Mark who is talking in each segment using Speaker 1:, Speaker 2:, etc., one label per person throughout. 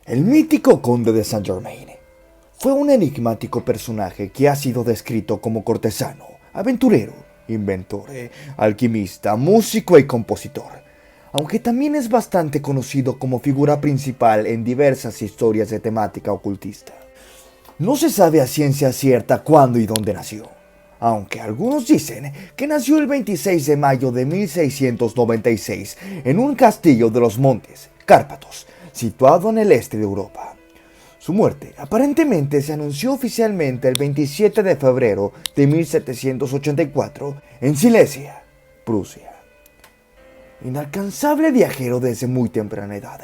Speaker 1: El mítico conde de Saint-Germain fue un enigmático personaje que ha sido descrito como cortesano, aventurero, inventor, alquimista, músico y compositor, aunque también es bastante conocido como figura principal en diversas historias de temática ocultista. No se sabe a ciencia cierta cuándo y dónde nació, aunque algunos dicen que nació el 26 de mayo de 1696 en un castillo de los Montes Cárpatos, situado en el este de Europa. Su muerte aparentemente se anunció oficialmente el 27 de febrero de 1784 en Silesia, Prusia. Inalcanzable viajero desde muy temprana edad,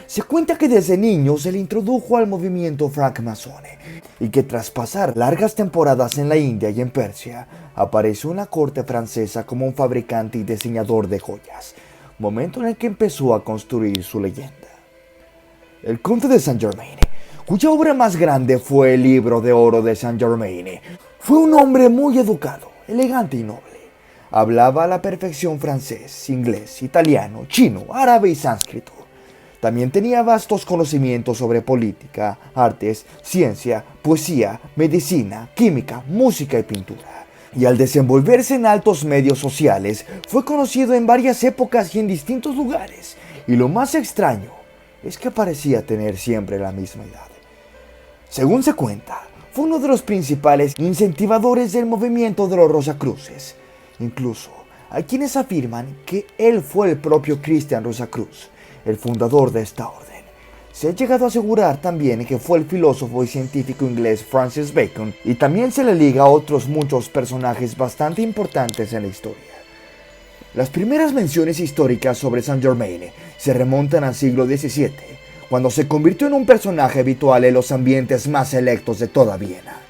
Speaker 1: se cuenta que desde niño se le introdujo al movimiento francmasone y que tras pasar largas temporadas en la India y en Persia, apareció en la corte francesa como un fabricante y diseñador de joyas, momento en el que empezó a construir su leyenda. El conde de Saint-Germain, cuya obra más grande fue el Libro de Oro de Saint-Germain, fue un hombre muy educado, elegante y noble. Hablaba a la perfección francés, inglés, italiano, chino, árabe y sánscrito. También tenía vastos conocimientos sobre política, artes, ciencia, poesía, medicina, química, música y pintura. Y al desenvolverse en altos medios sociales, fue conocido en varias épocas y en distintos lugares. Y lo más extraño es que parecía tener siempre la misma edad. Según se cuenta, fue uno de los principales incentivadores del movimiento de los Rosacruces. Incluso hay quienes afirman que él fue el propio Christian Rosacruz, el fundador de esta orden. Se ha llegado a asegurar también que fue el filósofo y científico inglés Francis Bacon, y también se le liga a otros muchos personajes bastante importantes en la historia. Las primeras menciones históricas sobre Saint-Germain se remontan al siglo XVII, cuando se convirtió en un personaje habitual en los ambientes más selectos de toda Viena.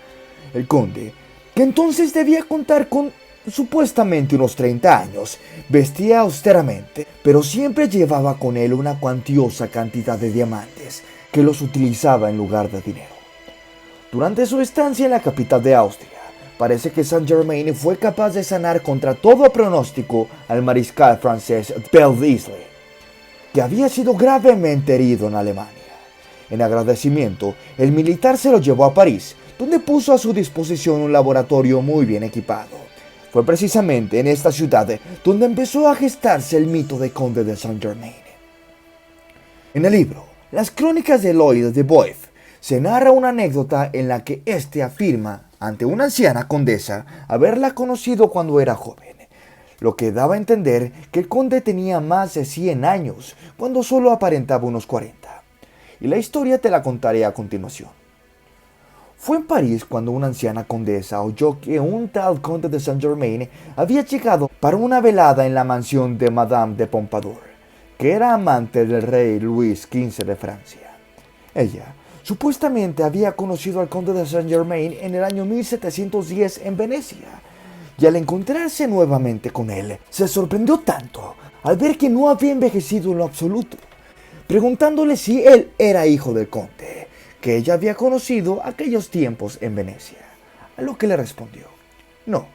Speaker 1: El conde, que entonces debía contar con supuestamente unos 30 años, vestía austeramente, pero siempre llevaba con él una cuantiosa cantidad de diamantes, que los utilizaba en lugar de dinero. Durante su estancia en la capital de Austria, parece que Saint-Germain fue capaz de sanar contra todo pronóstico al mariscal francés Belleisle, que había sido gravemente herido en Alemania. En agradecimiento, el militar se lo llevó a París, donde puso a su disposición un laboratorio muy bien equipado. Fue precisamente en esta ciudad donde empezó a gestarse el mito de conde de Saint-Germain. En el libro Las crónicas de Lloyd de Boeuf se narra una anécdota en la que éste afirma ante una anciana condesa haberla conocido cuando era joven, lo que daba a entender que el conde tenía más de 100 años cuando solo aparentaba unos 40. Y la historia te la contaré a continuación. Fue en París cuando una anciana condesa oyó que un tal conde de Saint-Germain había llegado para una velada en la mansión de Madame de Pompadour, que era amante del rey Luis XV de Francia. Ella supuestamente había conocido al conde de Saint-Germain en el año 1710 en Venecia, y al encontrarse nuevamente con él, se sorprendió tanto al ver que no había envejecido en lo absoluto, preguntándole si él era hijo del conde, que ella había conocido aquellos tiempos en Venecia, a lo que le respondió: no,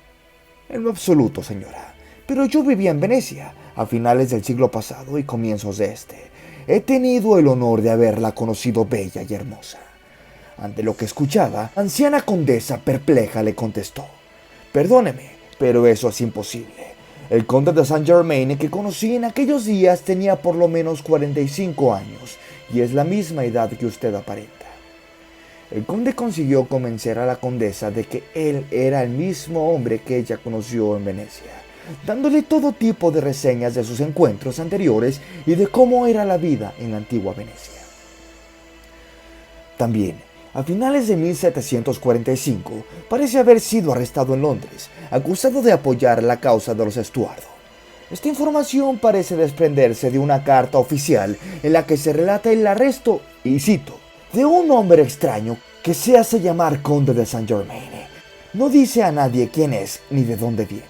Speaker 1: en lo absoluto, señora, pero yo vivía en Venecia a finales del siglo pasado y comienzos de este. He tenido el honor de haberla conocido bella y hermosa. Ante lo que escuchaba, la anciana condesa perpleja le contestó: perdóneme, pero eso es imposible. El conde de Saint-Germain que conocí en aquellos días tenía por lo menos 45 años y es la misma edad que usted aparenta. El conde consiguió convencer a la condesa de que él era el mismo hombre que ella conoció en Venecia, dándole todo tipo de reseñas de sus encuentros anteriores y de cómo era la vida en la antigua Venecia. También, a finales de 1745, parece haber sido arrestado en Londres, acusado de apoyar la causa de los Estuardo. Esta información parece desprenderse de una carta oficial en la que se relata el arresto, y cito, de un hombre extraño que se hace llamar conde de Saint-Germain. No dice a nadie quién es ni de dónde viene.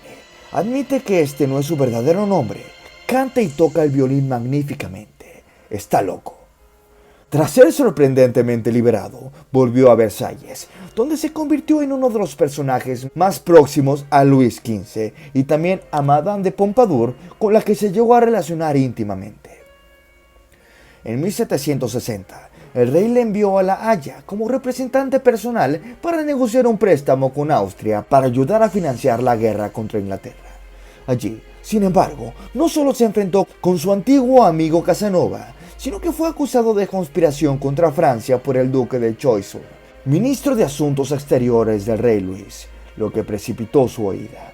Speaker 1: Admite que este no es su verdadero nombre. Canta y toca el violín magníficamente. Está loco. Tras ser sorprendentemente liberado, volvió a Versalles, donde se convirtió en uno de los personajes más próximos a Luis XV y también a Madame de Pompadour, con la que se llegó a relacionar íntimamente. En 1760, el rey le envió a La Haya como representante personal para negociar un préstamo con Austria para ayudar a financiar la guerra contra Inglaterra. Allí, sin embargo, no solo se enfrentó con su antiguo amigo Casanova, sino que fue acusado de conspiración contra Francia por el duque de Choiseul, ministro de Asuntos Exteriores del rey Luis, lo que precipitó su huida.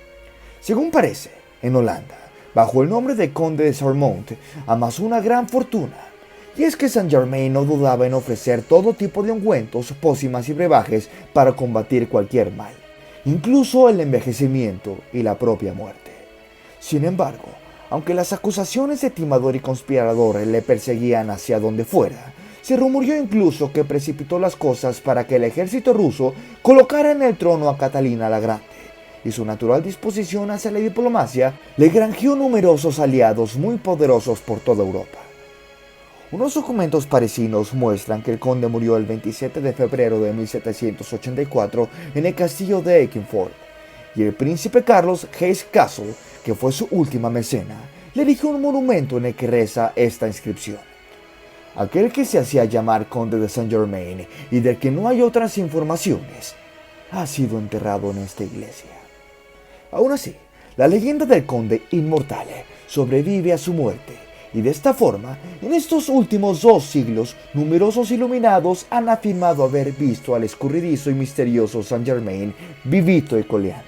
Speaker 1: Según parece, en Holanda, bajo el nombre de conde de Sarmont, amasó una gran fortuna. Y es que Saint-Germain no dudaba en ofrecer todo tipo de ungüentos, pócimas y brebajes para combatir cualquier mal, incluso el envejecimiento y la propia muerte. Sin embargo, aunque las acusaciones de timador y conspirador le perseguían hacia donde fuera, se rumoreó incluso que precipitó las cosas para que el ejército ruso colocara en el trono a Catalina la Grande, y su natural disposición hacia la diplomacia le granjeó numerosos aliados muy poderosos por toda Europa. Unos documentos parisinos muestran que el conde murió el 27 de febrero de 1784 en el castillo de Eckingford, y el príncipe Carlos Hesse-Kassel, que fue su última mecena, le erigió un monumento en el que reza esta inscripción: aquel que se hacía llamar conde de Saint-Germain y del que no hay otras informaciones, ha sido enterrado en esta iglesia. Aún así, la leyenda del conde inmortal sobrevive a su muerte, y de esta forma, en estos últimos 2 siglos, numerosos iluminados han afirmado haber visto al escurridizo y misterioso Saint-Germain vivito y coleando.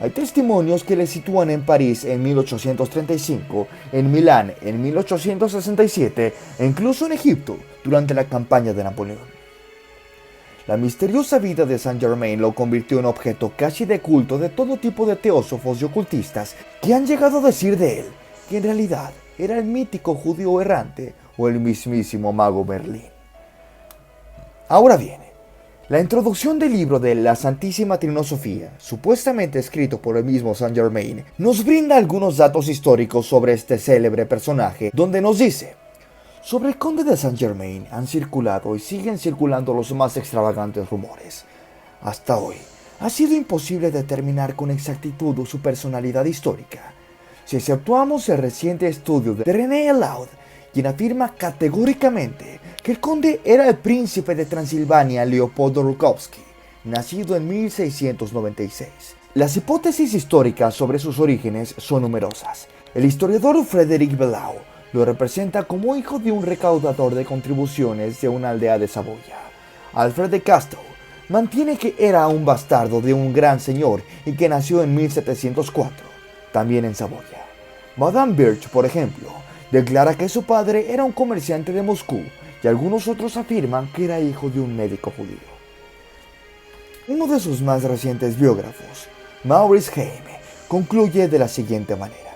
Speaker 1: Hay testimonios que le sitúan en París en 1835, en Milán en 1867 e incluso en Egipto durante la campaña de Napoleón. La misteriosa vida de Saint-Germain lo convirtió en objeto casi de culto de todo tipo de teósofos y ocultistas que han llegado a decir de él que en realidad era el mítico judío errante o el mismísimo mago Merlín. Ahora bien, la introducción del libro de la Santísima Trinosofía, supuestamente escrito por el mismo Saint-Germain, nos brinda algunos datos históricos sobre este célebre personaje, donde nos dice: sobre el conde de Saint-Germain han circulado y siguen circulando los más extravagantes rumores. Hasta hoy, ha sido imposible determinar con exactitud su personalidad histórica. Si exceptuamos el reciente estudio de René Laud, quien afirma categóricamente que el conde era el príncipe de Transilvania Leopoldo Żuławski, nacido en 1696. Las hipótesis históricas sobre sus orígenes son numerosas. El historiador Frédéric Belleau lo representa como hijo de un recaudador de contribuciones de una aldea de Saboya. Alfred de Castro mantiene que era un bastardo de un gran señor y que nació en 1704, también en Saboya. Madame Birch, por ejemplo, declara que su padre era un comerciante de Moscú y algunos otros afirman que era hijo de un médico judío. Uno de sus más recientes biógrafos, Maurice Heim, concluye de la siguiente manera: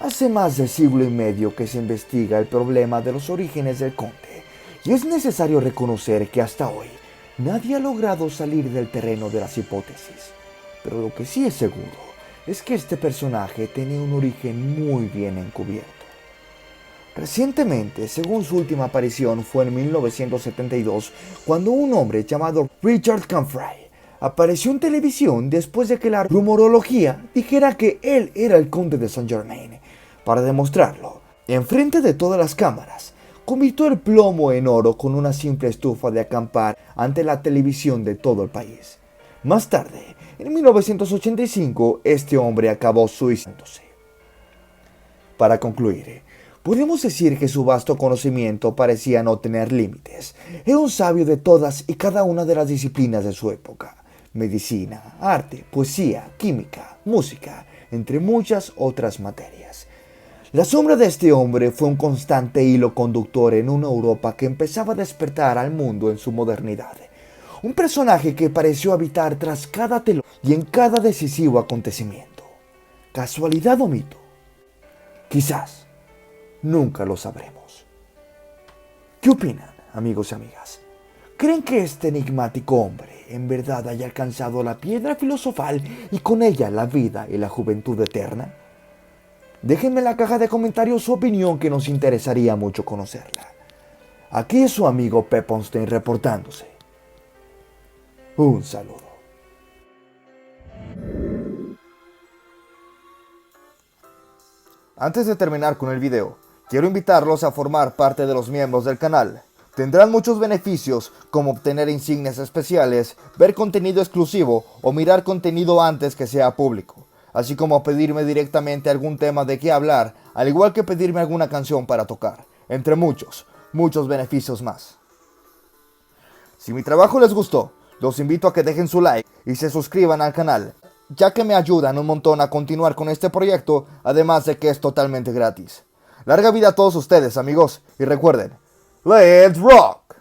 Speaker 1: hace más de siglo y medio que se investiga el problema de los orígenes del conde, y es necesario reconocer que hasta hoy nadie ha logrado salir del terreno de las hipótesis. Pero lo que sí es seguro es que este personaje tenía un origen muy bien encubierto. Recientemente, según su última aparición fue en 1972, cuando un hombre llamado Richard Camfray apareció en televisión después de que la rumorología dijera que él era el conde de Saint-Germain. Para demostrarlo, enfrente de todas las cámaras, convirtió el plomo en oro con una simple estufa de acampar ante la televisión de todo el país. Más tarde, en 1985, este hombre acabó suicidándose. Para concluir, podemos decir que su vasto conocimiento parecía no tener límites. Era un sabio de todas y cada una de las disciplinas de su época: medicina, arte, poesía, química, música, entre muchas otras materias. La sombra de este hombre fue un constante hilo conductor en una Europa que empezaba a despertar al mundo en su modernidad. Un personaje que pareció habitar tras cada telón y en cada decisivo acontecimiento. ¿Casualidad o mito? Quizás. Nunca lo sabremos. ¿Qué opinan, amigos y amigas? ¿Creen que este enigmático hombre en verdad haya alcanzado la piedra filosofal y con ella la vida y la juventud eterna? Déjenme en la caja de comentarios su opinión, que nos interesaría mucho conocerla. Aquí es su amigo Pepponstein reportándose. Un saludo. Antes de terminar con el video, quiero invitarlos a formar parte de los miembros del canal. Tendrán muchos beneficios como obtener insignias especiales, ver contenido exclusivo o mirar contenido antes que sea público, así como pedirme directamente algún tema de qué hablar, al igual que pedirme alguna canción para tocar, entre muchos beneficios más. Si mi trabajo les gustó, los invito a que dejen su like y se suscriban al canal, ya que me ayudan un montón a continuar con este proyecto, además de que es totalmente gratis. Larga vida a todos ustedes, amigos, y recuerden, ¡Let's rock!